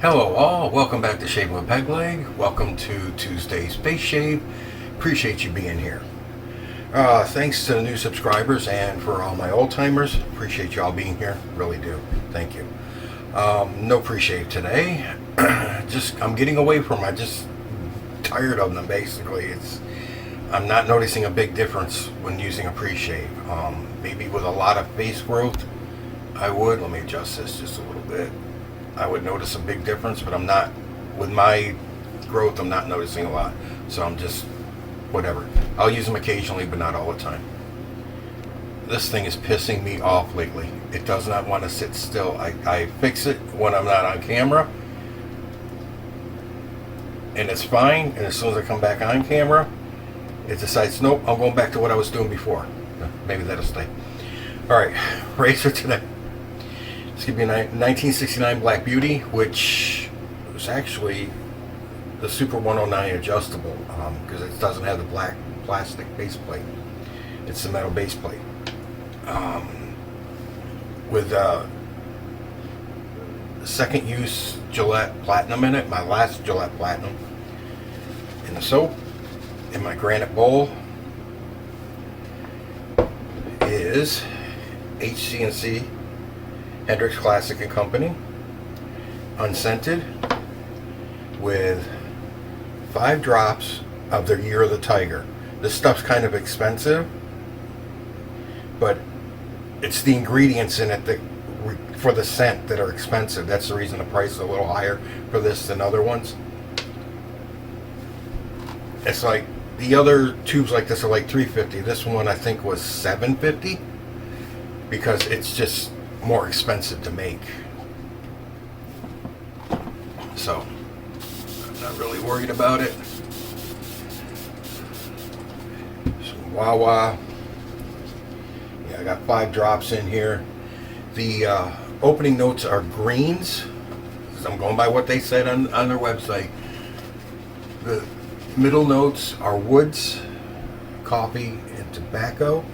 Hello all, welcome back to Shaving with Peg Leg. Welcome to Tuesday's Space Shave. Appreciate you being here. Thanks to the new subscribers and for all my old timers. Appreciate you all being here. Really do. Thank you. No pre-shave today. I'm getting away from them. I'm just tired of them basically. I'm not noticing a big difference when using a pre-shave. Maybe with a lot of face growth, I would. Let me adjust this just a little bit. I would notice a big difference, but I'm not, with my growth, I'm not noticing a lot. So I'm just, whatever. I'll use them occasionally, but not all the time. This thing is pissing me off lately. It does not want to sit still. I fix it when I'm not on camera, and it's fine. And as soon as I come back on camera, it decides, nope, I'm going back to what I was doing before. Maybe that'll stay. All right, razor today. It's going to be a 1969 Black Beauty, which was actually the Super 109 adjustable, because it doesn't have the black plastic base plate. It's the metal base plate. With second use Gillette Platinum in it, my last Gillette Platinum, in the soap. In my granite bowl is HC&C Hendrix Classic and Company, unscented, with 5 drops of their Year of the Tiger. This stuff's kind of expensive, but it's the ingredients in it that for the scent that are expensive. That's the reason the price is a little higher for this than other ones. It's like the other tubes like this are like $3.50. This one I think was $7.50 because it's just more expensive to make. So I'm not really worried about it. Some Wawa. Yeah, I got 5 drops in here. The opening notes are greens. I'm going by what they said on their website. The middle notes are woods, coffee, and tobacco.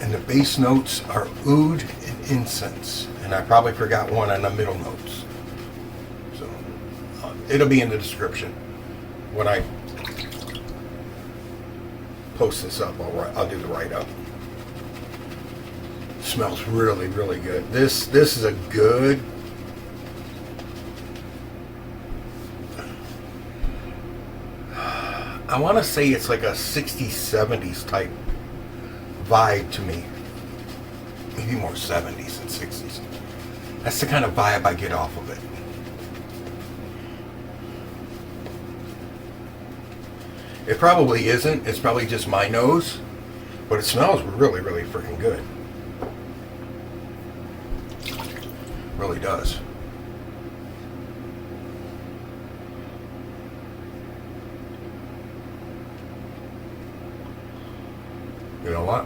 And the base notes are oud and incense. And I probably forgot one on the middle notes. So it'll be in the description. When I post this up, I'll do the write-up. Smells really, really good. This is a good, I want to say it's like a 60s, 70s type vibe to me. Maybe more 70s than 60s. That's the kind of vibe I get off of it. It probably isn't. It's probably just my nose, but it smells really, really freaking good. Really does. You know what?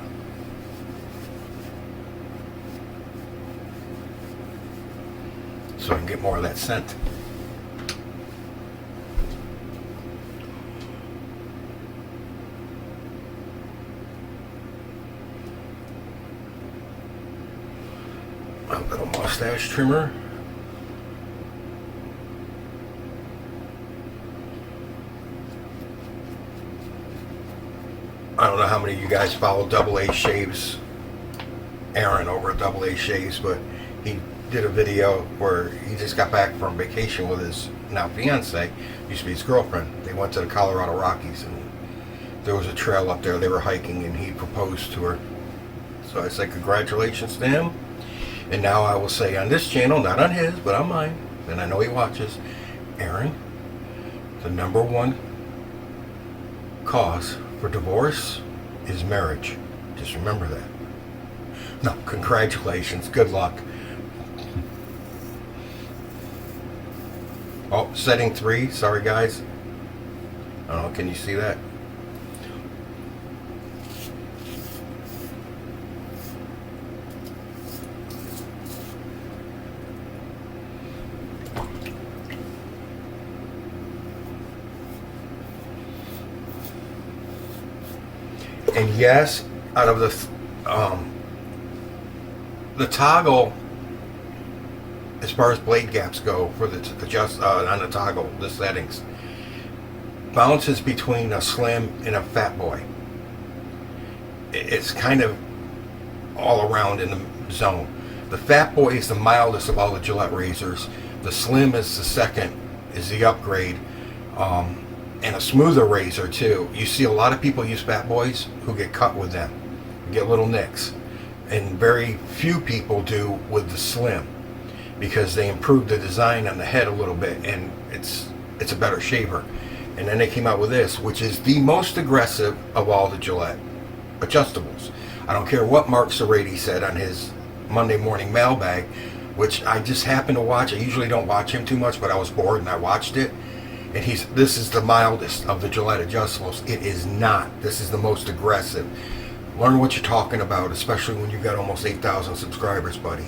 So I can get more of that scent. A little mustache trimmer. I don't know how many of you guys follow Double A Shaves, Aaron over at Double A Shaves, but he did a video where he just got back from vacation with his now fiance, used to be his girlfriend. They went to the Colorado Rockies, and there was a trail up there. They were hiking, and he proposed to her. So I said congratulations to him. And now I will say on this channel, not on his, but on mine, and I know he watches, Aaron, the #1 cause for divorce is marriage. Just remember that. No, congratulations. Good luck. Oh, setting 3. Sorry, guys. I don't know. Can you see that? And yes, out of the toggle as far as blade gaps go for the adjust on the toggle, the settings, bounces between a slim and a fat boy. It's kind of all around in the zone. The fat boy is the mildest of all the Gillette razors. The slim is the second, is the upgrade, and a smoother razor too. You see a lot of people use fat boys who get cut with them, get little nicks, and very few people do with the slim, because they improved the design on the head a little bit, and it's a better shaver. And then they came out with this, which is the most aggressive of all the Gillette adjustables. I don't care what Mark Serrati said on his Monday morning mailbag, which I just happened to watch. I usually don't watch him too much, but I was bored and I watched it. And this is the mildest of the Gillette adjustables. It is not. This is the most aggressive. Learn what you're talking about, especially when you've got almost 8,000 subscribers, buddy.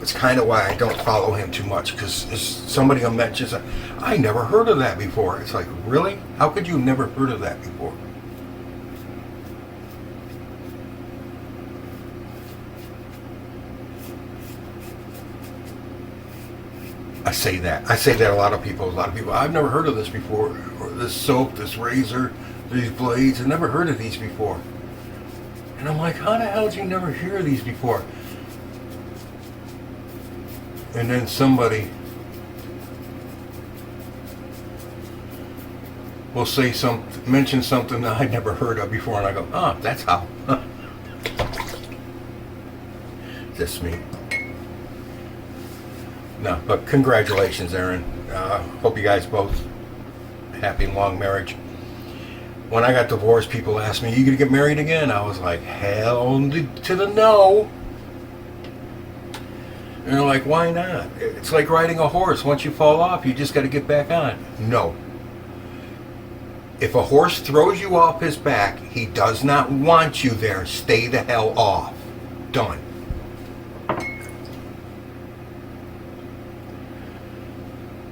It's kind of why I don't follow him too much, because somebody mentions, I never heard of that before. It's like, really? How could you never heard of that before? I say that a lot of people, I've never heard of this before, or this soap, this razor, these blades, I've never heard of these before. And I'm like, how the hell did you never hear of these before? And then somebody will mention something that I'd never heard of before, and I go, oh, that's how. Just me. No, but congratulations, Aaron. Hope you guys both happy long marriage. When I got divorced, people asked me, you gonna get married again? I was like, hell to the no. And they're like, why not? It's like riding a horse. Once you fall off, you just got to get back on. No. If a horse throws you off his back, he does not want you there. Stay the hell off. Done.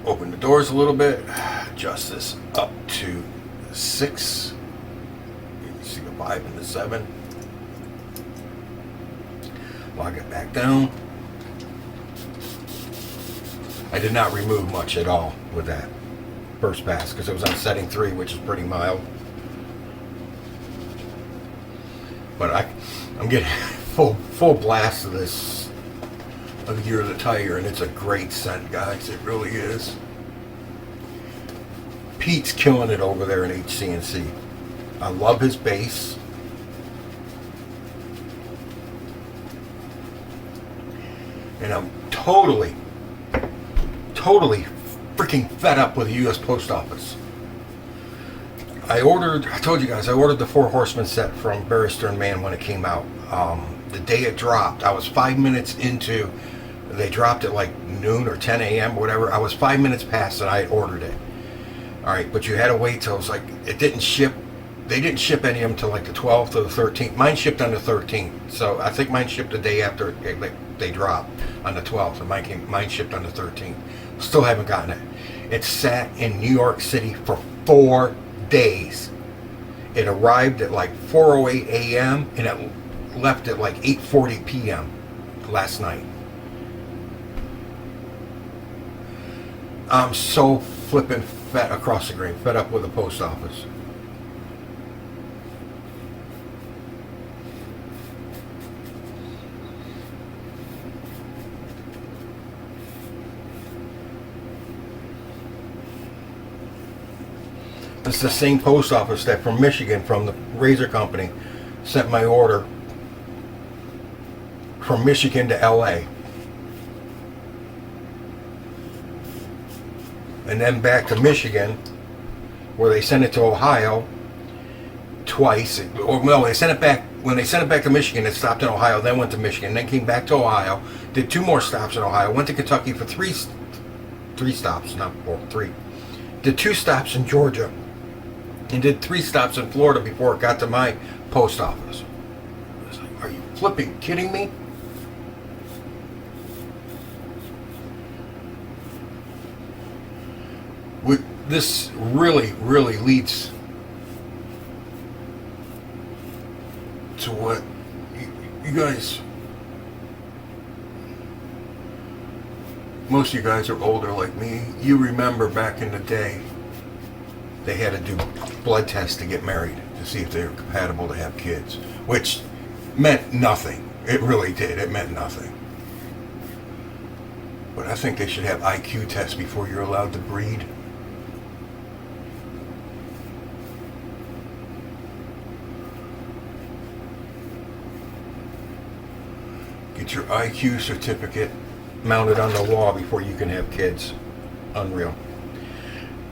Open the doors a little bit. Adjust this up to 6. You can see the 5 and the 7. Log it back down. I did not remove much at all with that first pass, because it was on setting 3, which is pretty mild. But I'm getting full blast of this, of the Year of the Tiger, and it's a great scent, guys. It really is. Pete's killing it over there in HC&C. I love his bass. And I'm totally freaking fed up with the U.S. Post Office. I told you guys, I ordered the 4 Horsemen set from Barrister and Mann when it came out. The day it dropped, I was 5 minutes into, they dropped at like noon or 10 a.m. whatever. I was 5 minutes past and I ordered it. Alright, but you had to wait till, it was like, it didn't ship. They didn't ship any of them till like the 12th or the 13th. Mine shipped on the 13th. So I think mine shipped the day after they dropped on the 12th. And mine shipped on the 13th. Still haven't gotten it. It sat in New York City for 4 days. It arrived at like 4:08 a.m. and it left at like 8:40 p.m. last night. I'm so flippin' fed across the green, fed up with the post office. It's the same post office that from Michigan, from the razor company, sent my order from Michigan to LA. And then back to Michigan, where they sent it to Ohio twice. Or no, they sent it back. When they sent it back to Michigan, it stopped in Ohio, then went to Michigan, then came back to Ohio, did 2 more stops in Ohio, went to Kentucky for 3 stops, not 4, 3. Did 2 stops in Georgia, and did 3 stops in Florida before it got to my post office. I was like, are you flipping kidding me? This really leads to what you guys, most of you guys are older like me. You remember back in the day, they had to do blood tests to get married to see if they were compatible to have kids, which meant nothing. It really did. It meant nothing. But I think they should have IQ tests before you're allowed to breed. Get your IQ certificate mounted on the wall before you can have kids. Unreal.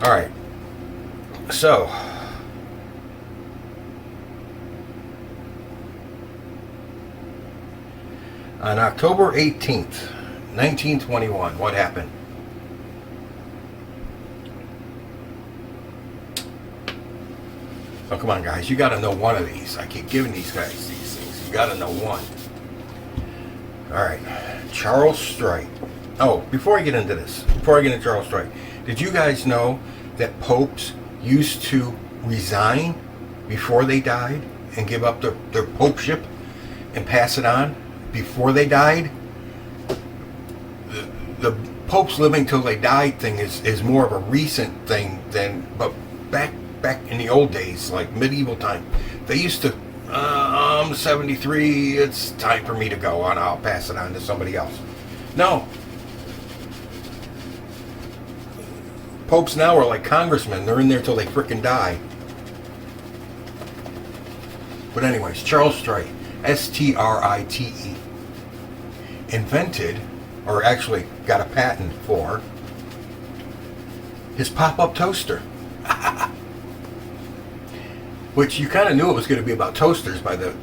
All right. So, on October 18th, 1921, what happened? Oh, come on, guys. You got to know one of these. I keep giving these guys these things. You got to know one. All right. Charles Strike. Oh, before I get into this, before I get into Charles Strike, did you guys know that popes used to resign before they died and give up their popeship and pass it on before they died? The popes living till they died thing is more of a recent thing than, but back in the old days, like medieval time, they used to, I'm 73, it's time for me to go, and I'll pass it on to somebody else. No. Popes now are like congressmen. They're in there till they frickin' die. But anyways, Charles Strike, S-T-R-I-T-E, invented, or actually got a patent for, his pop-up toaster. Which you kind of knew it was going to be about toasters by the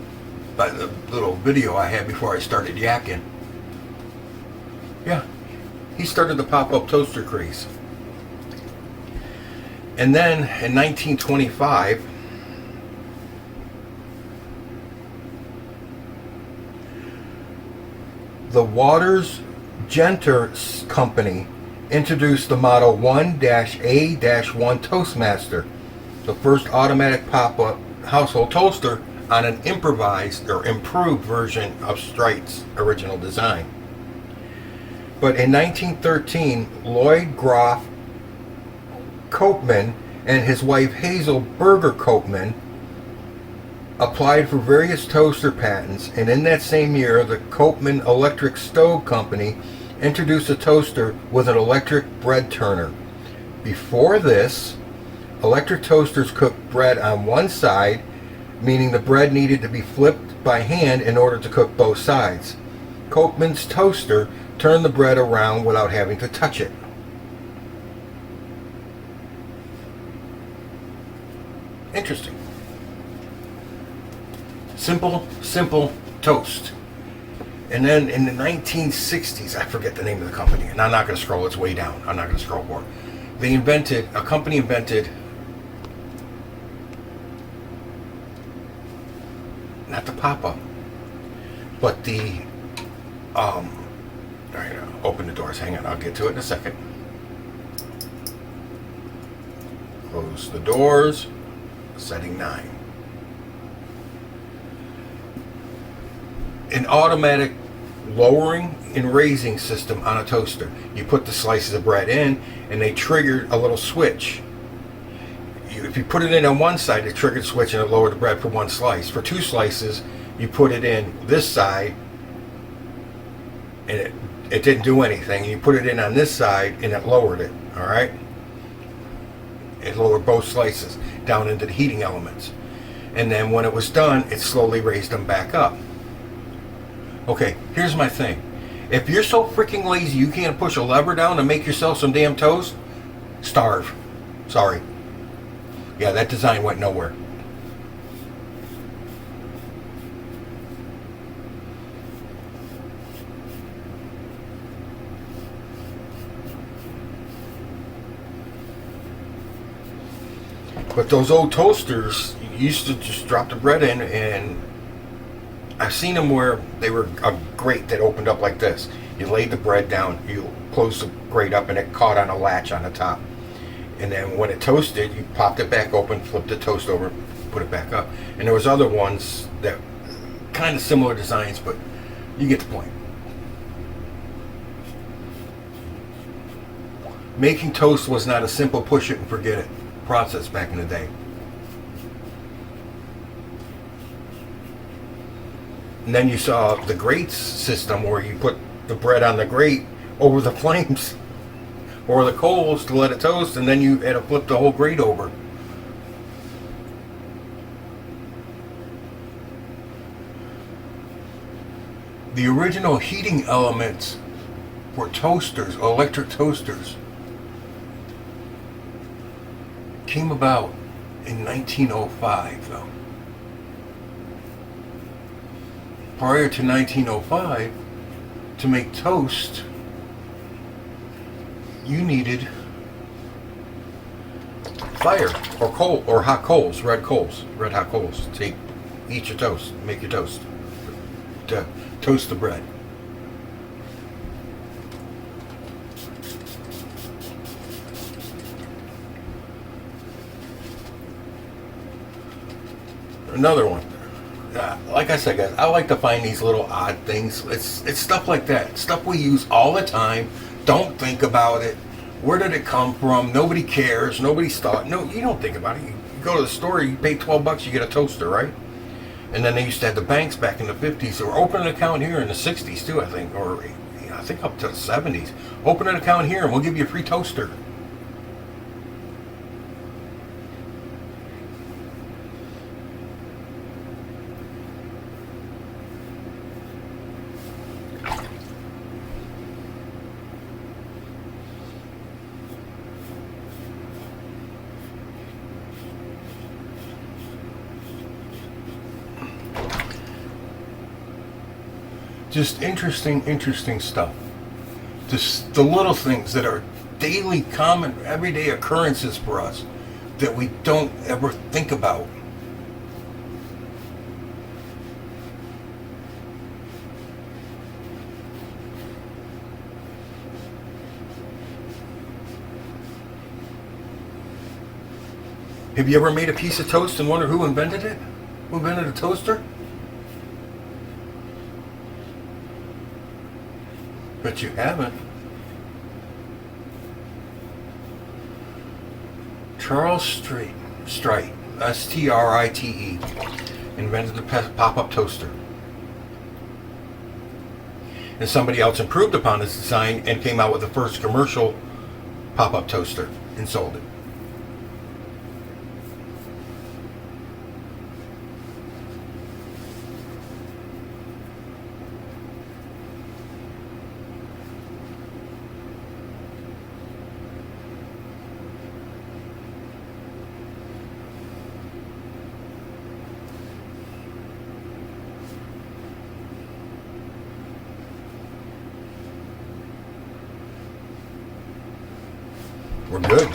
little video I had before I started yakking. Yeah, he started the pop-up toaster craze. And then in 1925, the Waters Genter Company introduced the Model 1-A-1 Toastmaster, the first automatic pop-up household toaster on an improvised or improved version of Strike's original design. But in 1913, Lloyd Groff Copeman and his wife Hazel Berger Copeman applied for various toaster patents, and in that same year, the Copeman Electric Stove Company introduced a toaster with an electric bread turner. Before this, electric toasters cooked bread on one side, meaning the bread needed to be flipped by hand in order to cook both sides. Copeman's toaster turned the bread around without having to touch it. Interesting. Simple toast. And then in the 1960s, I forget the name of the company, and I'm not going to scroll, it's way down. I'm not going to scroll more. A company invented, not the pop-up, but the, all right, open the doors, hang on, I'll get to it in a second. Close the doors, setting 9. An automatic lowering and raising system on a toaster. You put the slices of bread in, and they triggered a little switch. If you put it in on one side, it triggered a switch and it lowered the bread for one slice. For 2 slices, you put it in this side, and it didn't do anything. You put it in on this side, and it lowered it. All right. It lowered both slices down into the heating elements, and then when it was done, it slowly raised them back up. Okay, here's my thing. If you're so freaking lazy you can't push a lever down to make yourself some damn toast, starve. Sorry. Yeah, that design went nowhere. But those old toasters, you used to just drop the bread in, and I've seen them where they were a grate that opened up like this. You laid the bread down, you closed the grate up, and it caught on a latch on the top. And then when it toasted, you popped it back open, flipped the toast over, put it back up. And there was other ones that kind of similar designs, but you get the point. Making toast was not a simple push it and forget it process back in the day. And then you saw the grates system where you put the bread on the grate over the flames or the coals to let it toast, and then you had to flip the whole grate over. The original heating elements for toasters, electric toasters, came about in 1905, though. Prior to 1905, to make toast, you needed fire or coal or hot coals, red hot coals to eat your toast, make your toast, to toast the bread. Another one. Like I said, guys, I like to find these little odd things. It's stuff like that. Stuff we use all the time. Don't think about it. Where did it come from? Nobody cares. Nobody's thought. No, you don't think about it. You go to the store, you pay $12, you get a toaster, right? And then they used to have the banks back in the 50s. They were open an account here in the 60s too, I think. Or I think up to the 70s. Open an account here and we'll give you a free toaster. Just interesting stuff. Just the little things that are daily, common, everyday occurrences for us that we don't ever think about. Have you ever made a piece of toast and wondered who invented it? Who invented a toaster? But you haven't. Charles Strite, S-T-R-I-T-E, invented the pop-up toaster. And somebody else improved upon his design and came out with the first commercial pop-up toaster and sold it. We're good.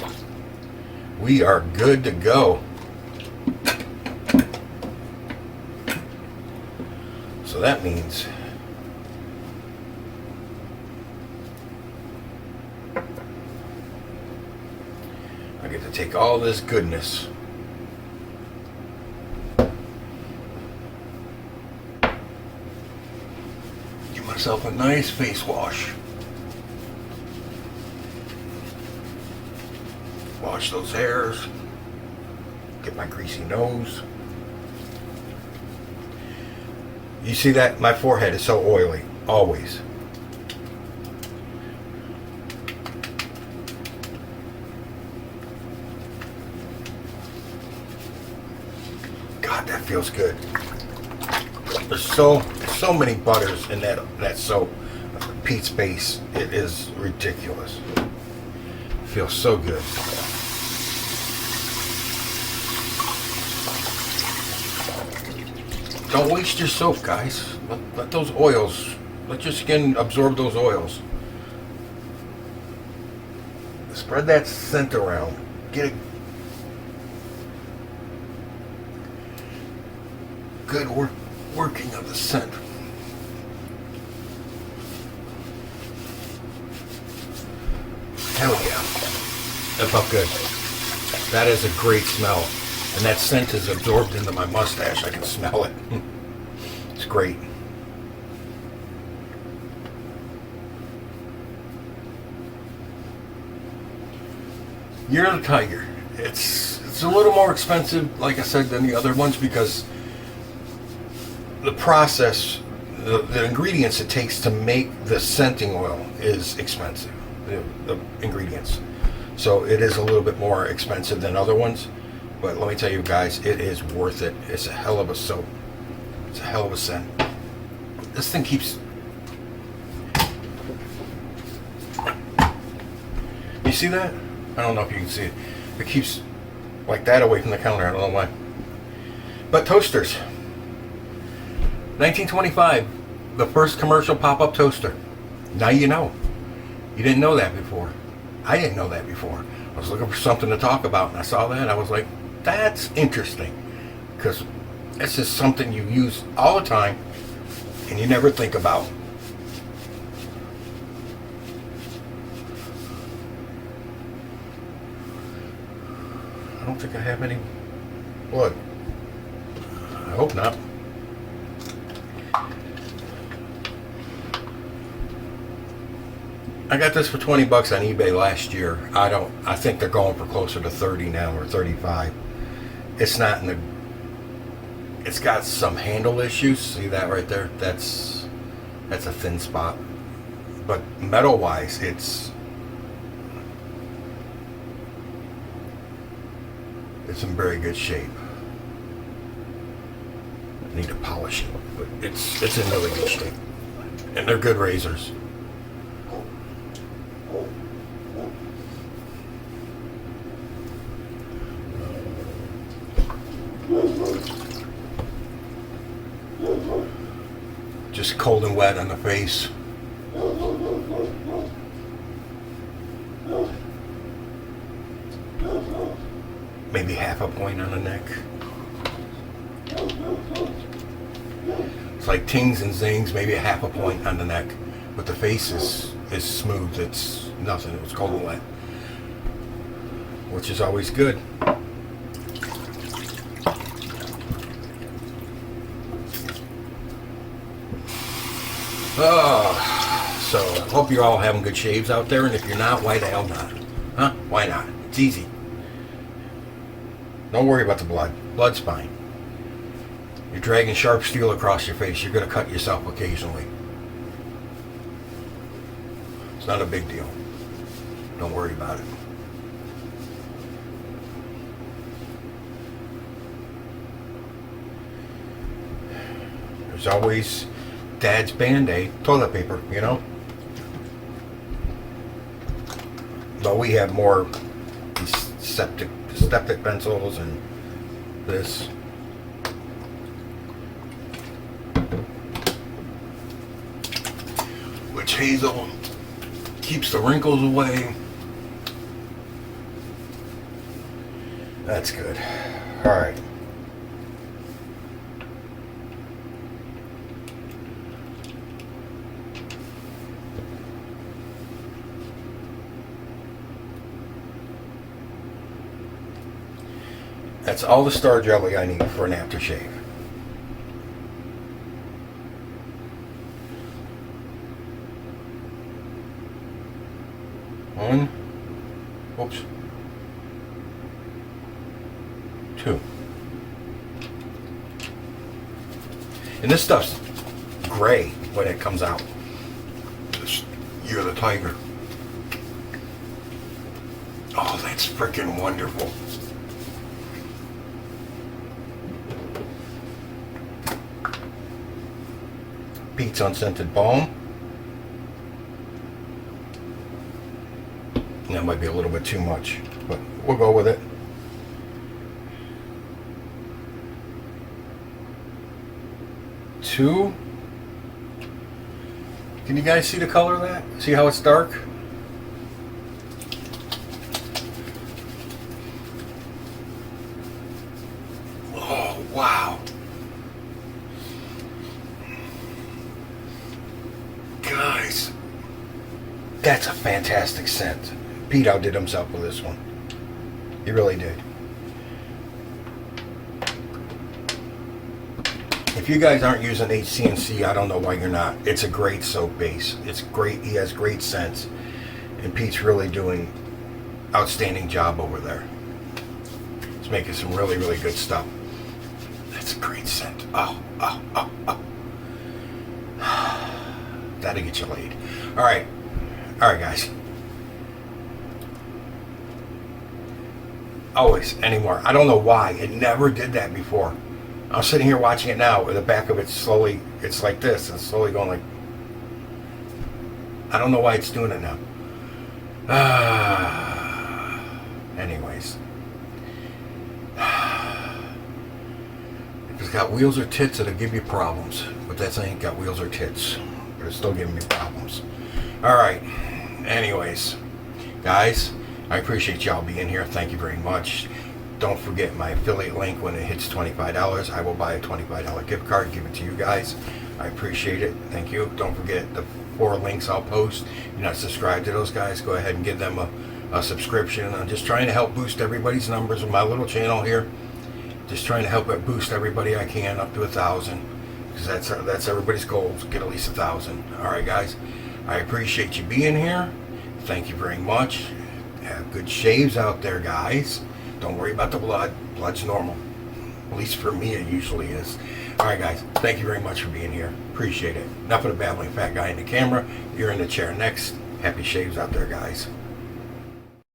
We are good to go. So that means I get to take all this goodness, give myself a nice face wash. Wash those hairs, get my greasy nose. You see that? My forehead is so oily, always. God, that feels good. There's so many butters in that soap. Pete's base, it is ridiculous. It feels so good. Don't waste your soap, guys. Let those oils, let your skin absorb those oils. Spread that scent around. Get a good working of the scent. Hell yeah. That felt good. That is a great smell. And that scent is absorbed into my mustache. I can smell it. It's great. Year of the Tiger. It's a little more expensive, like I said, than the other ones because the process, the ingredients it takes to make the scenting oil is expensive. The ingredients. So it is a little bit more expensive than other ones. But let me tell you guys, it is worth it. It's a hell of a soap. It's a hell of a scent. This thing keeps... You see that? I don't know if you can see it. It keeps like that away from the counter. I don't know why. But toasters. 1925, the first commercial pop-up toaster. Now you know. You didn't know that before. I didn't know that before. I was looking for something to talk about, and I saw that. I was like, that's interesting. Because it's just something you use all the time, and you never think about. I don't think I have any blood. I hope not. I got this for 20 bucks on eBay last year. I think they're going for closer to 30 now, or 35. It's not in the... It's got some handle issues. See that right there? That's a thin spot. But metal-wise, it's in very good shape. I need to polish it, but it's in really good shape. And they're good razors. Just cold and wet on the face. Maybe half a point on the neck. It's like tings and zings, maybe a half a point on the neck. But the face is smooth. It's nothing. It's cold and wet. Which is always good. So hope you're all having good shaves out there, and if you're not, why the hell not? Huh? Why not? It's easy. Don't worry about the blood. Blood's fine. You're dragging sharp steel across your face, you're going to cut yourself occasionally. It's not a big deal. Don't worry about it. There's always Dad's Band-Aid, toilet paper, you know? But we have more septic pencils and this. Witch hazel keeps the wrinkles away. That's good. All right. That's all the star jelly I need for an aftershave. One. Oops. Two. And this stuff's gray when it comes out. This Year of the Tiger. Oh, that's freaking wonderful. Pete's Unscented Balm. That might be a little bit too much, but we'll go with it. Two. Can you guys see the color of that? See how it's dark? Oh, wow. Guys, that's a fantastic scent. Pete outdid himself with this one. He really did. If you guys aren't using HC&C, I don't know why you're not. It's a great soap base. It's great. He has great scents. And Pete's really doing outstanding job over there. He's making some really, really good stuff. That's a great scent. Oh. That'll get you laid. All right, guys. Always anymore. I don't know why. It never did that before. I'm sitting here watching it now. The back of it slowly, it's like this, and slowly going like. I don't know why it's doing it now. Anyways. If it's got wheels or tits, it'll give you problems. But that ain't got wheels or tits. But it's still giving me problems. Alright. Anyways. Guys, I appreciate y'all being here. Thank you very much. Don't forget my affiliate link. When it hits $25, I will buy a $25 gift card and give it to you guys. I appreciate it. Thank you. Don't forget the 4 links I'll post. If you're not subscribed to those guys, go ahead and give them a subscription. I'm just trying to help boost everybody's numbers with my little channel here. Just trying to help it boost everybody I can up to 1,000. Because that's everybody's goal, to get at least 1,000. Alright guys, I appreciate you being here. Thank you very much. Have good shaves out there, guys. Don't worry about the blood. Blood's normal. At least for me, it usually is. Alright guys, thank you very much for being here. Appreciate it. Enough of the babbling fat guy in the camera. You're in the chair next. Happy shaves out there, guys.